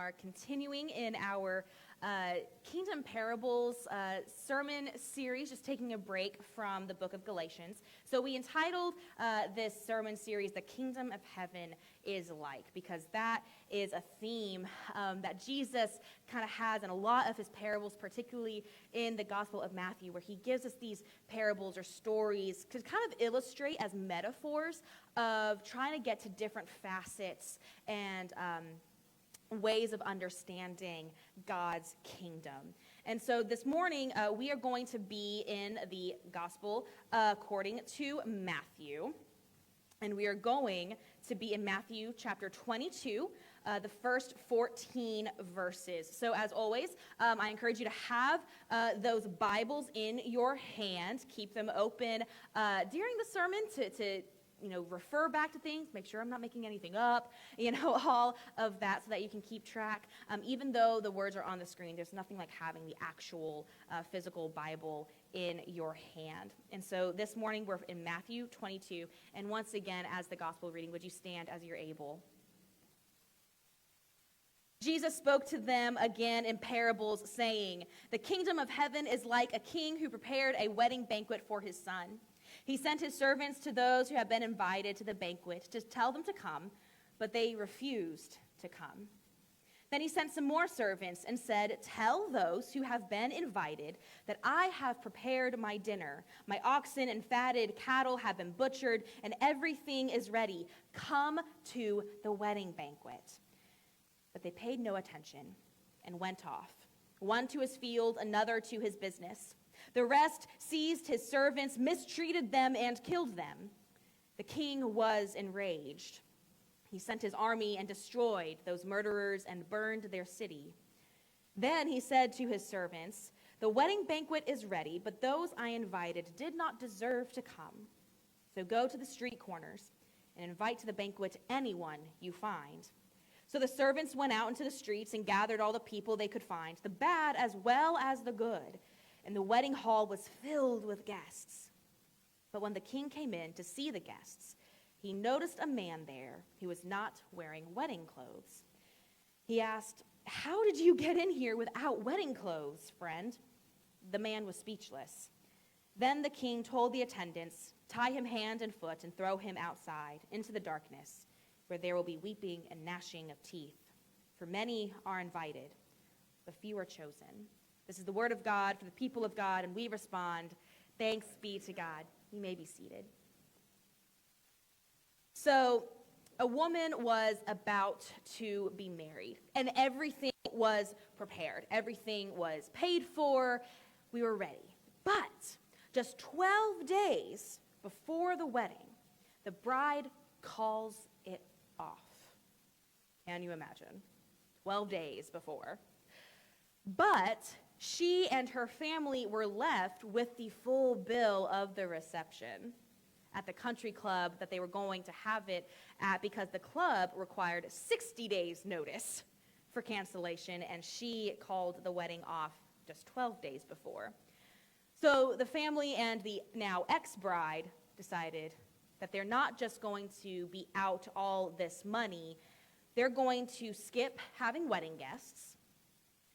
are continuing in our Kingdom Parables sermon series, just taking a break from the book of Galatians. So we entitled this sermon series, The Kingdom of Heaven is Like, because that is a theme that Jesus kind of has in a lot of his parables, particularly in the Gospel of Matthew, where he gives us these parables or stories to kind of illustrate as metaphors of trying to get to different facets and ways of understanding God's kingdom. And so this morning, we are going to be in the Gospel according to Matthew. And we are going to be in Matthew chapter 22, the first 14 verses. So as always, I encourage you to have those Bibles in your hand. Keep them open during the sermon to refer back to things, make sure I'm not making anything up, all of that so that you can keep track. Even though the words are on the screen, there's nothing like having the actual physical Bible in your hand. And so this morning we're in Matthew 22, and once again, as the gospel reading, would you stand as you're able? Jesus spoke to them again in parables, saying, "The kingdom of heaven is like a king who prepared a wedding banquet for his son. He sent his servants to those who had been invited to the banquet to tell them to come, but they refused to come. Then he sent some more servants and said, 'Tell those who have been invited that I have prepared my dinner. My oxen and fatted cattle have been butchered, and everything is ready. Come to the wedding banquet.' But they paid no attention and went off, one to his field, another to his business. The rest seized his servants, mistreated them, and killed them. The king was enraged. He sent his army and destroyed those murderers and burned their city. Then he said to his servants, 'The wedding banquet is ready, but those I invited did not deserve to come. So go to the street corners and invite to the banquet anyone you find.' So the servants went out into the streets and gathered all the people they could find, the bad as well as the good. And the wedding hall was filled with guests. But when the king came in to see the guests, he noticed a man there who was not wearing wedding clothes. He asked, 'How did you get in here without wedding clothes, friend?' The man was speechless. Then the king told the attendants, 'Tie him hand and foot and throw him outside into the darkness, where there will be weeping and gnashing of teeth. For many are invited, but few are chosen.'" This is the word of God for the people of God, and we respond, "Thanks be to God." You may be seated. So, a woman was about to be married, and everything was prepared. Everything was paid for. We were ready. But just 12 days before the wedding, the bride calls it off. Can you imagine? 12 days before. But she and her family were left with the full bill of the reception at the country club that they were going to have it at, because the club required 60 days notice for cancellation, and she called the wedding off just 12 days before. So the family and the now ex-bride decided that they're not just going to be out all this money, they're going to skip having wedding guests.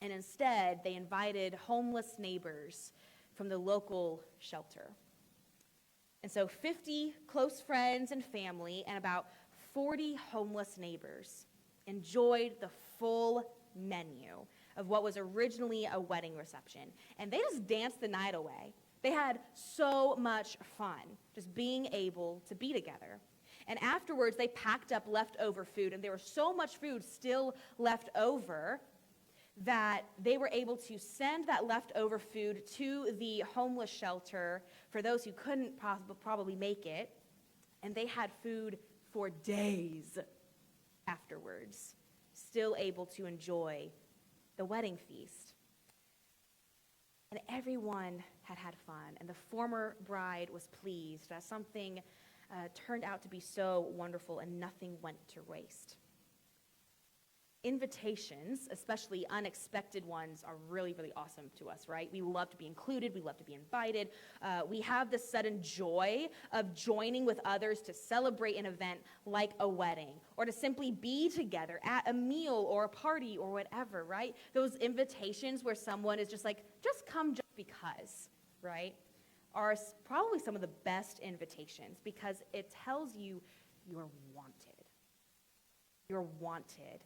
And instead, they invited homeless neighbors from the local shelter. And so 50 close friends and family and about 40 homeless neighbors enjoyed the full menu of what was originally a wedding reception. And they just danced the night away. They had so much fun just being able to be together. And afterwards, they packed up leftover food, and there was so much food still left over that they were able to send that leftover food to the homeless shelter for those who couldn't probably make it. And they had food for days afterwards, still able to enjoy the wedding feast. And everyone had had fun, and the former bride was pleased that something turned out to be so wonderful and nothing went to waste. invitations, especially unexpected ones, are really, really awesome to us, right? We love to be included. We love to be invited. We have this sudden joy of joining with others to celebrate an event like a wedding, or to simply be together at a meal or a party or whatever, right? Those invitations where someone is just like, just come just because, right, are probably some of the best invitations, because it tells you you're wanted. You're wanted.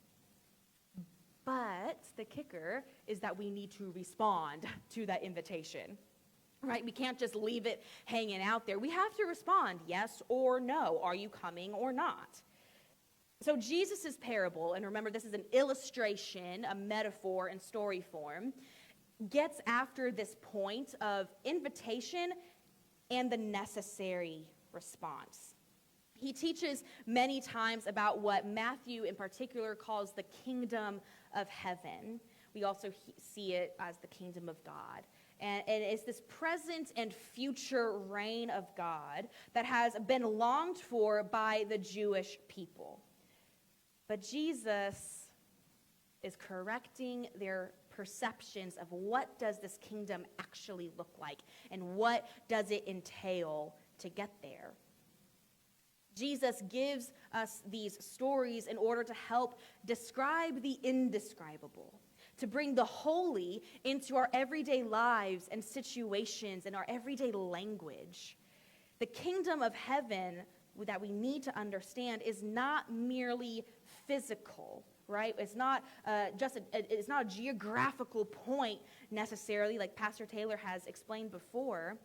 But the kicker is that we need to respond to that invitation, right? We can't just leave it hanging out there. We have to respond, yes or no. Are you coming or not? So Jesus' parable, and remember this is an illustration, a metaphor in story form, gets after this point of invitation and the necessary response. He teaches many times about what Matthew in particular calls the kingdom of heaven. We also see it as the kingdom of God. And it's this present and future reign of God that has been longed for by the Jewish people. But Jesus is correcting their perceptions of what does this kingdom actually look like and what does it entail to get there. Jesus gives us these stories in order to help describe the indescribable, to bring the holy into our everyday lives and situations and our everyday language. The kingdom of heaven that we need to understand is not merely physical, right? It's not it's not a geographical point necessarily, like Pastor Taylor has explained before,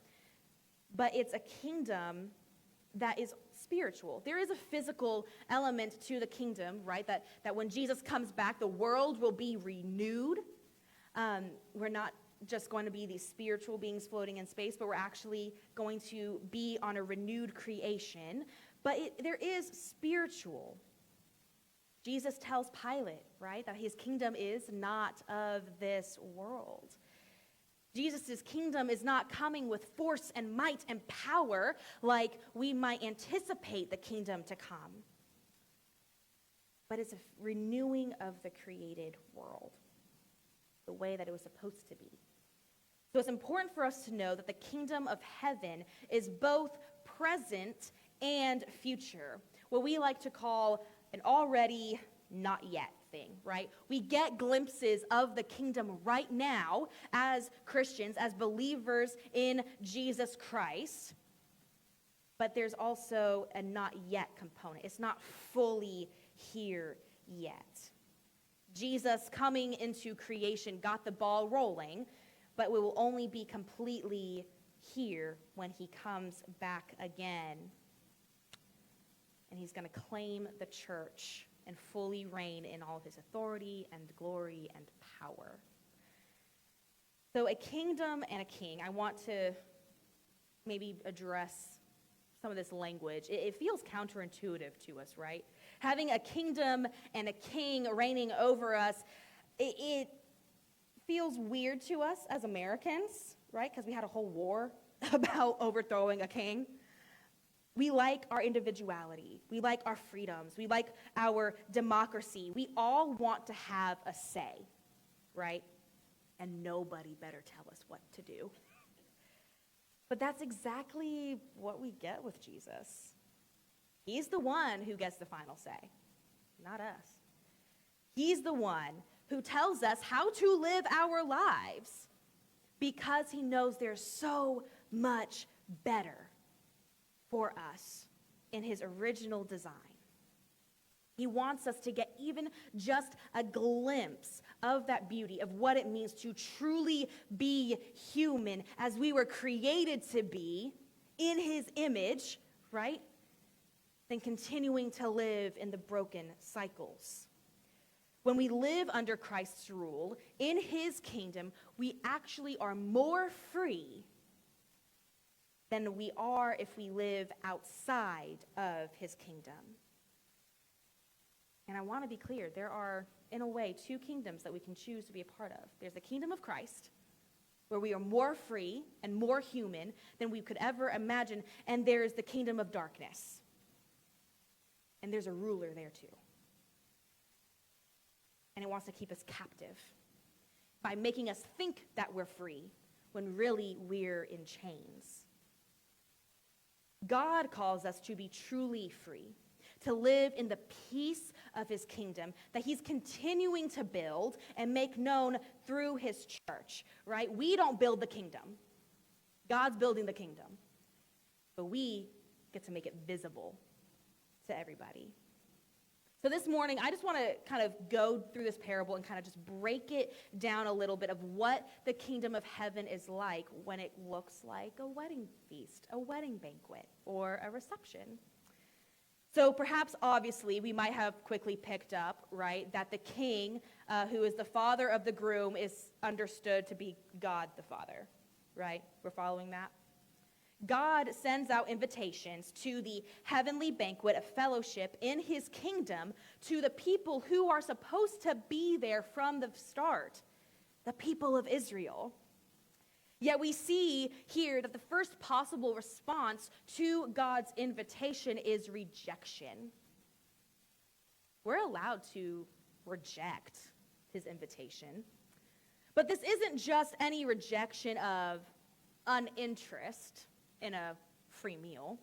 but it's a kingdom that is spiritual. There is a physical element to the kingdom, right? That when Jesus comes back, the world will be renewed. We're not just going to be these spiritual beings floating in space, but we're actually going to be on a renewed creation. But there is spiritual. Jesus tells Pilate, right, that his kingdom is not of this world. Jesus' kingdom is not coming with force and might and power like we might anticipate the kingdom to come. But it's a renewing of the created world, the way that it was supposed to be. So it's important for us to know that the kingdom of heaven is both present and future, what we like to call an already not yet thing, right? We get glimpses of the kingdom right now as Christians, as believers in Jesus Christ, but there's also a not yet component. It's not fully here yet. Jesus coming into creation got the ball rolling, but we will only be completely here when he comes back again. And he's going to claim the church and fully reign in all of his authority and glory and power. So a kingdom and a king. I want to maybe address some of this language. It feels counterintuitive to us, right? Having a kingdom and a king reigning over us, it feels weird to us as Americans, right? Because we had a whole war about overthrowing a king. We like our individuality. We like our freedoms. We like our democracy. We all want to have a say, right? And nobody better tell us what to do. But that's exactly what we get with Jesus. He's the one who gets the final say, not us. He's the one who tells us how to live our lives because he knows there's so much better for us in his original design. He wants us to get even just a glimpse of that beauty, of what it means to truly be human as we were created to be in his image, right? Then continuing to live in the broken cycles. When we live under Christ's rule, in his kingdom, we actually are more free than we are if we live outside of his kingdom. And I want to be clear, there are, in a way, two kingdoms that we can choose to be a part of. There's the kingdom of Christ, where we are more free and more human than we could ever imagine, and there's the kingdom of darkness. And there's a ruler there too. and it wants to keep us captive by making us think that we're free when really we're in chains. God calls us to be truly free, to live in the peace of his kingdom that he's continuing to build and make known through his church, right? We don't build the kingdom. God's building the kingdom. But we get to make it visible to everybody. So this morning, I just want to kind of go through this parable and kind of just break it down a little bit of what the kingdom of heaven is like when it looks like a wedding feast, a wedding banquet, or a reception. So perhaps, obviously, we might have quickly picked up, right, that the king, who is the father of the groom, is understood to be God the Father, right? We're following that? God sends out invitations to the heavenly banquet of fellowship in his kingdom to the people who are supposed to be there from the start, the people of Israel. Yet we see here that the first possible response to God's invitation is rejection. We're allowed to reject his invitation. But this isn't just any rejection of uninterest in a free meal.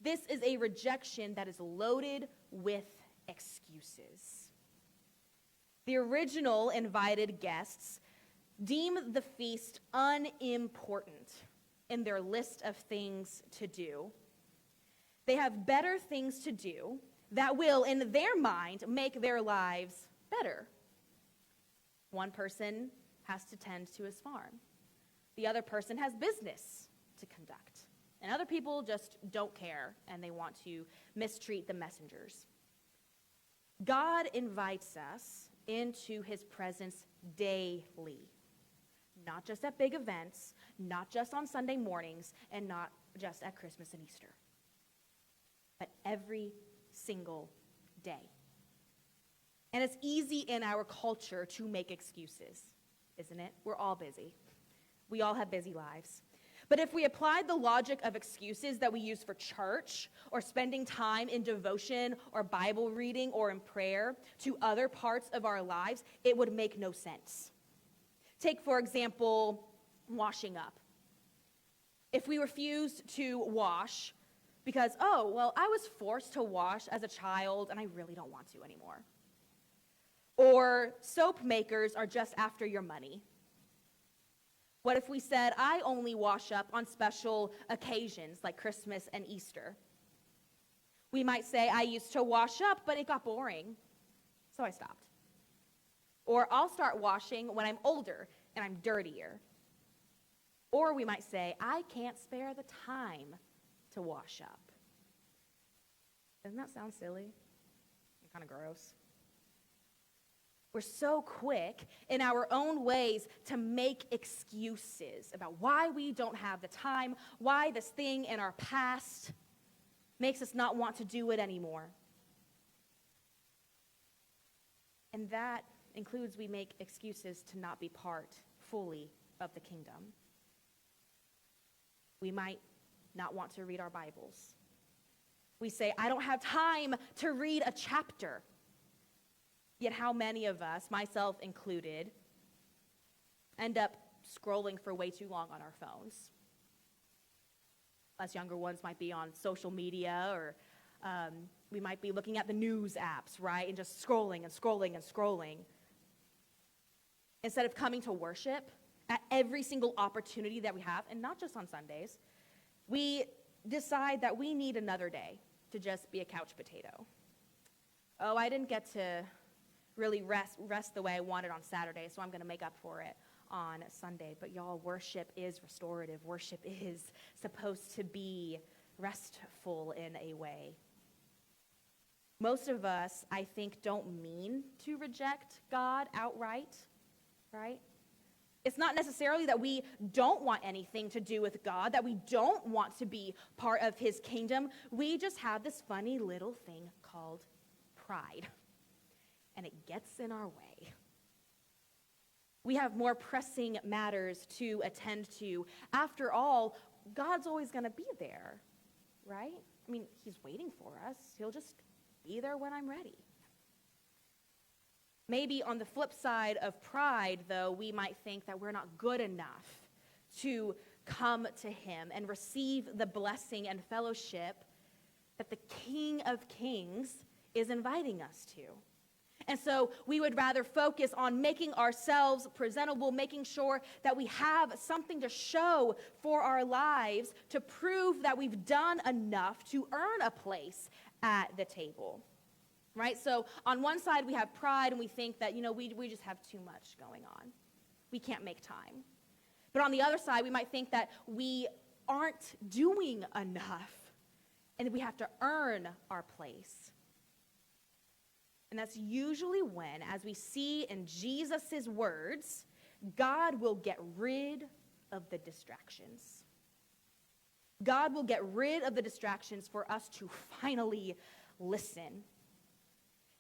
This is a rejection that is loaded with excuses. The original invited guests deem the feast unimportant in their list of things to do. They have better things to do that will, in their mind, make their lives better. One person has to tend to his farm. The other person has business to conduct. And other people just don't care, and they want to mistreat the messengers. God invites us into his presence daily. Not just at big events, not just on Sunday mornings, and not just at Christmas and Easter, but every single day. And it's easy in our culture to make excuses, isn't it? We're all busy. We all have busy lives. But if we applied the logic of excuses that we use for church or spending time in devotion or Bible reading or in prayer to other parts of our lives, it would make no sense. Take, for example, washing up. If we refused to wash because, I was forced to wash as a child and I really don't want to anymore. Or soap makers are just after your money. What if we said, I only wash up on special occasions like Christmas and Easter? We might say, I used to wash up, but it got boring, so I stopped. Or I'll start washing when I'm older and I'm dirtier. Or we might say, I can't spare the time to wash up. Doesn't that sound silly? Kind of gross. We're so quick in our own ways to make excuses about why we don't have the time, why this thing in our past makes us not want to do it anymore. And that includes we make excuses to not be part fully of the kingdom. We might not want to read our Bibles. We say, I don't have time to read a chapter. Yet how many of us, myself included, end up scrolling for way too long on our phones? Us younger ones might be on social media, or we might be looking at the news apps, right? And just scrolling and scrolling and scrolling. Instead of coming to worship at every single opportunity that we have, and not just on Sundays, we decide that we need another day to just be a couch potato. Oh, I didn't get to really rest the way I wanted on Saturday, so I'm going to make up for it on Sunday. But y'all, worship is restorative. Worship is supposed to be restful in a way. Most of us, I think, don't mean to reject God outright, right? It's not necessarily that we don't want anything to do with God, that we don't want to be part of his kingdom. We just have this funny little thing called pride. And it gets in our way. We have more pressing matters to attend to. After all, God's always going to be there, right? I mean, he's waiting for us. He'll just be there when I'm ready. Maybe on the flip side of pride, though, we might think that we're not good enough to come to him and receive the blessing and fellowship that the King of Kings is inviting us to. And so we would rather focus on making ourselves presentable, making sure that we have something to show for our lives to prove that we've done enough to earn a place at the table, right? So on one side, we have pride, and we think that, we just have too much going on. We can't make time. But on the other side, we might think that we aren't doing enough, and we have to earn our place. And that's usually when, as we see in Jesus' words, God will get rid of the distractions. God will get rid of the distractions for us to finally listen.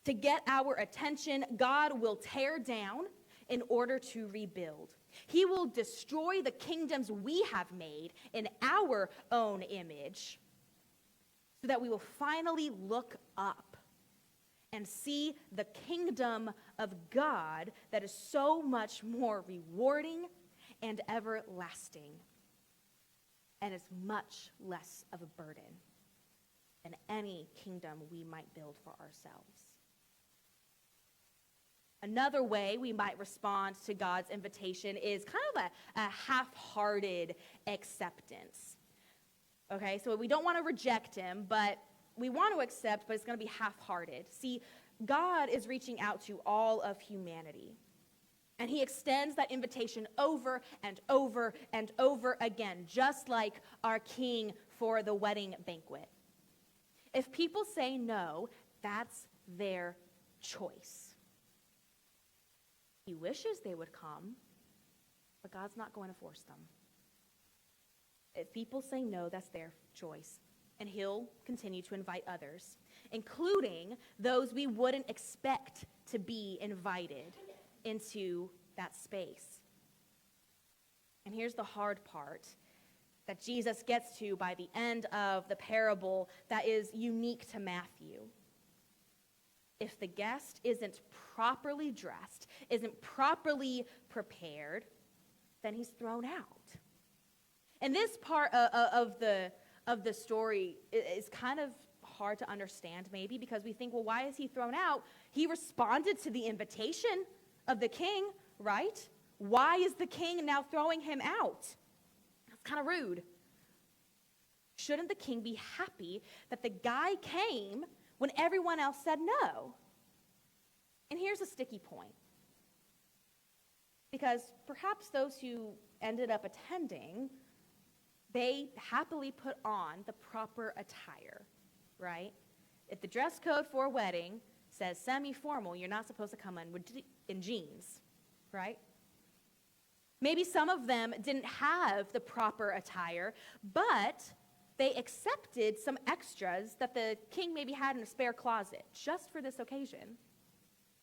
To get our attention, God will tear down in order to rebuild. He will destroy the kingdoms we have made in our own image so that we will finally look up and see the kingdom of God that is so much more rewarding and everlasting, and is much less of a burden than any kingdom we might build for ourselves. Another way we might respond to God's invitation is kind of a half-hearted acceptance. Okay, so we don't want to reject him, but we want to accept, but it's going to be half-hearted. See, God is reaching out to all of humanity, and he extends that invitation over and over and over again, just like our king for the wedding banquet. If people say no, that's their choice. He wishes they would come, but God's not going to force them. If people say no, that's their choice. And he'll continue to invite others, including those we wouldn't expect to be invited into that space. And here's the hard part that Jesus gets to by the end of the parable that is unique to Matthew. If the guest isn't properly dressed, isn't properly prepared, then he's thrown out. And this part of the story is kind of hard to understand maybe, because we think, well, why is he thrown out? He responded to the invitation of the king, right? Why is the king now throwing him out? That's kind of rude. Shouldn't the king be happy that the guy came when everyone else said no? And here's a sticky point. Because perhaps those who ended up attending, they happily put on the proper attire, right? If the dress code for a wedding says semi-formal, you're not supposed to come in jeans, right? Maybe some of them didn't have the proper attire, but they accepted some extras that the king maybe had in a spare closet just for this occasion.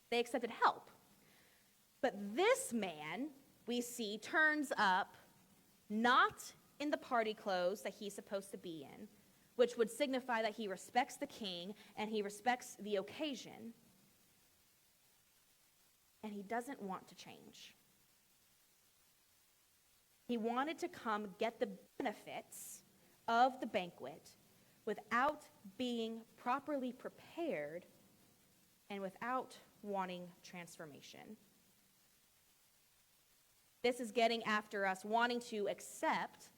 They accepted help. But this man, we see, turns up not in the party clothes that he's supposed to be in, which would signify that he respects the king and he respects the occasion. And he doesn't want to change. He wanted to come get the benefits of the banquet without being properly prepared and without wanting transformation. This is getting after us wanting to accept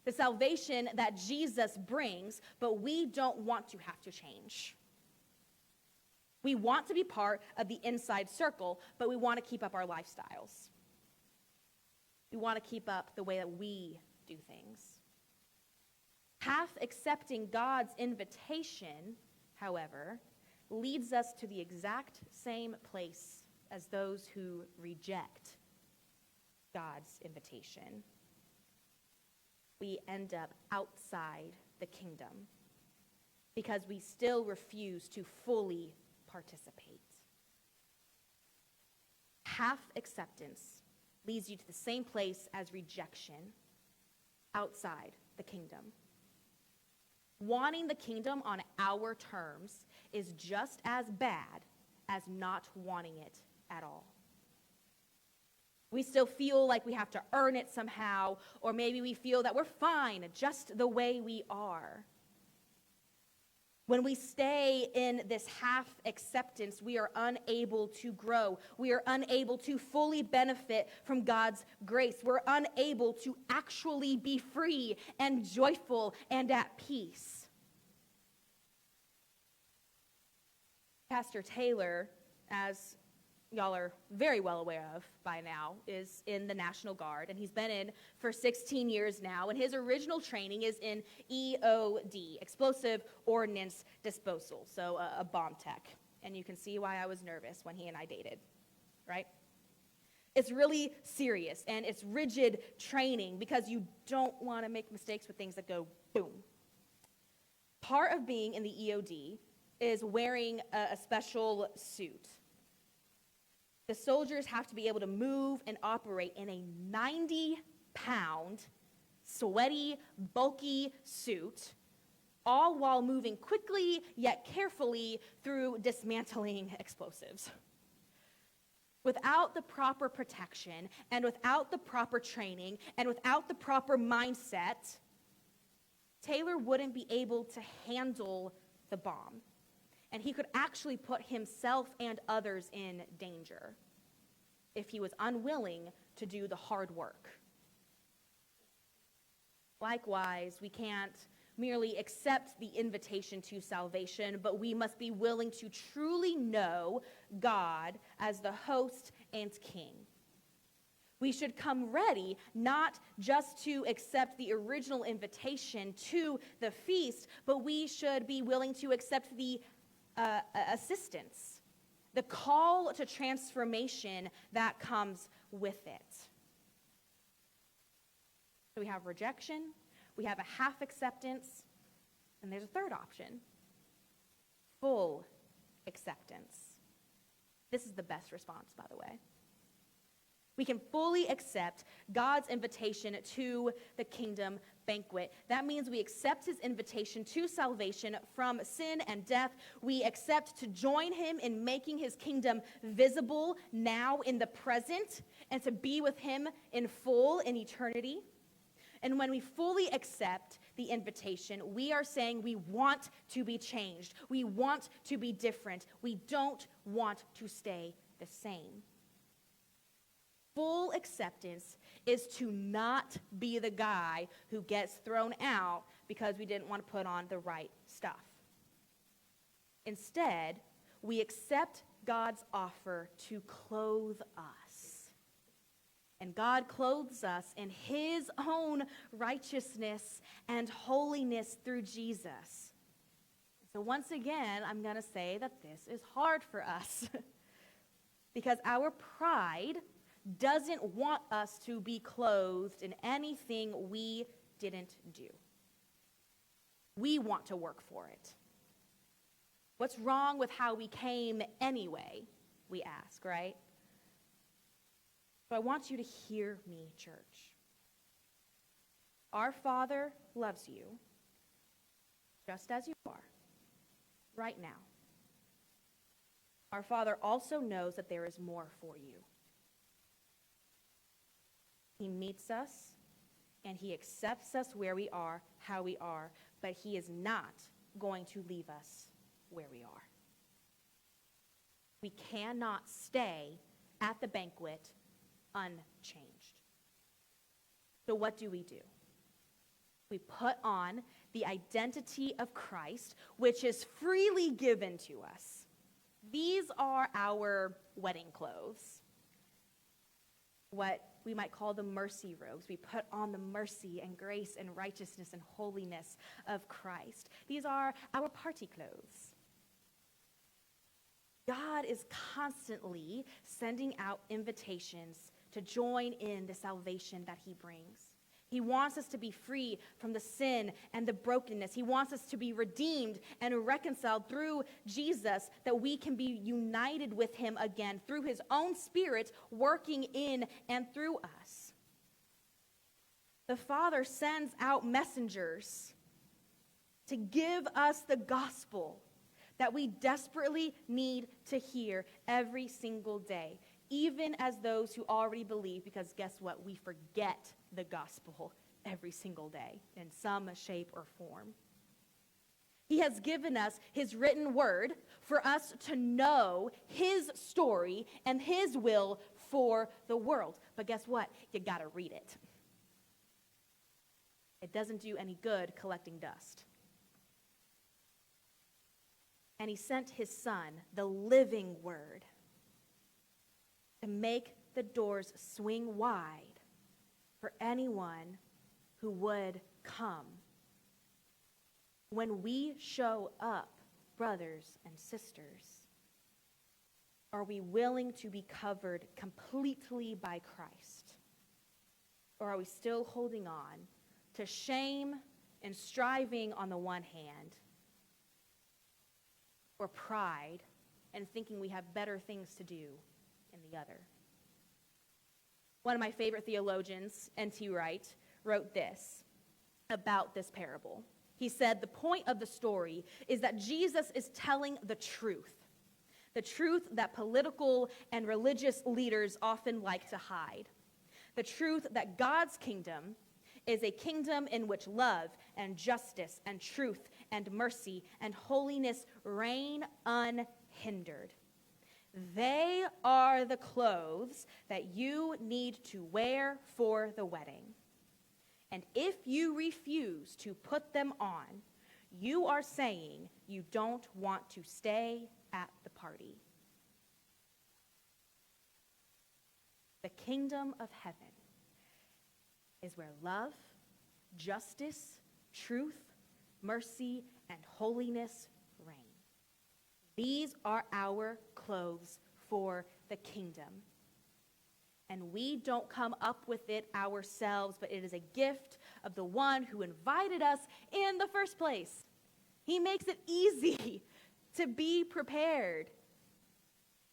the salvation that Jesus brings, but we don't want to have to change. We want to be part of the inside circle, but we want to keep up our lifestyles. We want to keep up the way that we do things. Half accepting God's invitation, however, leads us to the exact same place as those who reject God's invitation. We end up outside the kingdom because we still refuse to fully participate. Half acceptance leads you to the same place as rejection, outside the kingdom. Wanting the kingdom on our terms is just as bad as not wanting it at all. We still feel like we have to earn it somehow, or maybe we feel that we're fine just the way we are. When we stay in this half acceptance, we are unable to grow. We are unable to fully benefit from God's grace. We're unable to actually be free and joyful and at peace. Pastor Taylor, as y'all are very well aware of by now, is in the National Guard, and he's been in for 16 years now, and his original training is in EOD, Explosive Ordnance Disposal, so a bomb tech. And you can see why I was nervous when he and I dated, right? It's really serious, and it's rigid training because you don't want to make mistakes with things that go boom. Part of being in the EOD is wearing a special suit. The soldiers have to be able to move and operate in a 90-pound, sweaty, bulky suit, all while moving quickly yet carefully through dismantling explosives. Without the proper protection, and without the proper training, and without the proper mindset, Taylor wouldn't be able to handle the bomb. And he could actually put himself and others in danger if he was unwilling to do the hard work. Likewise, we can't merely accept the invitation to salvation, but we must be willing to truly know God as the host and king. We should come ready not just to accept the original invitation to the feast, but we should be willing to accept the assistance, the call to transformation that comes with it. So we have rejection, we have a half acceptance, and there's a third option, full acceptance. This is the best response, by the way. We can fully accept God's invitation to the kingdom banquet. That means we accept his invitation to salvation from sin and death. We accept to join him in making his kingdom visible now in the present and to be with him in full in eternity. And when we fully accept the invitation, we are saying we want to be changed. We want to be different. We don't want to stay the same. Full acceptance is to not be the guy who gets thrown out because we didn't want to put on the right stuff. Instead, we accept God's offer to clothe us. And God clothes us in his own righteousness and holiness through Jesus. So once again, I'm going to say that this is hard for us because our pride doesn't want us to be clothed in anything we didn't do. We want to work for it. What's wrong with how we came anyway, we ask, right? So I want you to hear me, church. Our Father loves you just as you are, right now. Our Father also knows that there is more for you. He meets us, and he accepts us where we are, how we are, but he is not going to leave us where we are. We cannot stay at the banquet unchanged. So what do? We put on the identity of Christ, which is freely given to us. These are our wedding clothes. What we might call the mercy robes. We put on the mercy and grace and righteousness and holiness of Christ. These are our party clothes. God is constantly sending out invitations to join in the salvation that he brings. He wants us to be free from the sin and the brokenness. He wants us to be redeemed and reconciled through Jesus, that we can be united with him again through his own Spirit working in and through us. The Father sends out messengers to give us the gospel, that we desperately need to hear every single day, even as those who already believe, because guess what? We forget the gospel every single day in some shape or form. He has given us his written word for us to know his story and his will for the world. But guess what? You got to read it. It doesn't do any good collecting dust. And he sent his son, the living word, to make the doors swing wide for anyone who would come. When we show up, brothers and sisters, are we willing to be covered completely by Christ? Or are we still holding on to shame and striving on the one hand, or pride and thinking we have better things to do in the other? One of my favorite theologians, N.T. Wright, wrote this about this parable. He said, the point of the story is that Jesus is telling the truth that political and religious leaders often like to hide, the truth that God's kingdom is a kingdom in which love and justice and truth and mercy and holiness reign unhindered. They are the clothes that you need to wear for the wedding. And if you refuse to put them on, you are saying you don't want to stay at the party. The kingdom of heaven is where love, justice, truth, mercy, and holiness reign. These are our clothes for the kingdom. And we don't come up with it ourselves, but it is a gift of the one who invited us in the first place. He makes it easy to be prepared.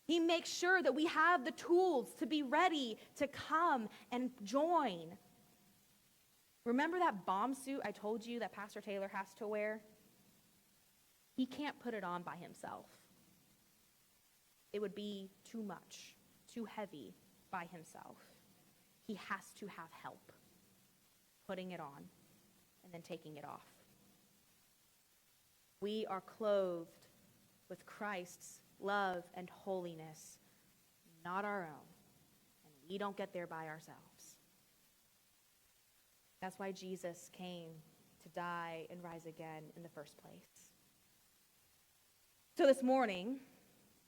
He makes sure that we have the tools to be ready to come and join. Remember that bomb suit I told you that Pastor Taylor has to wear? He can't put it on by himself. It would be too much, too heavy by himself. He has to have help putting it on and then taking it off. We are clothed with Christ's love and holiness, not our own. And we don't get there by ourselves. That's why Jesus came to die and rise again in the first place. So this morning,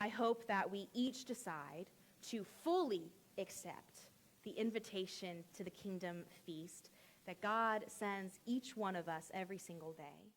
I hope that we each decide to fully accept the invitation to the kingdom feast that God sends each one of us every single day.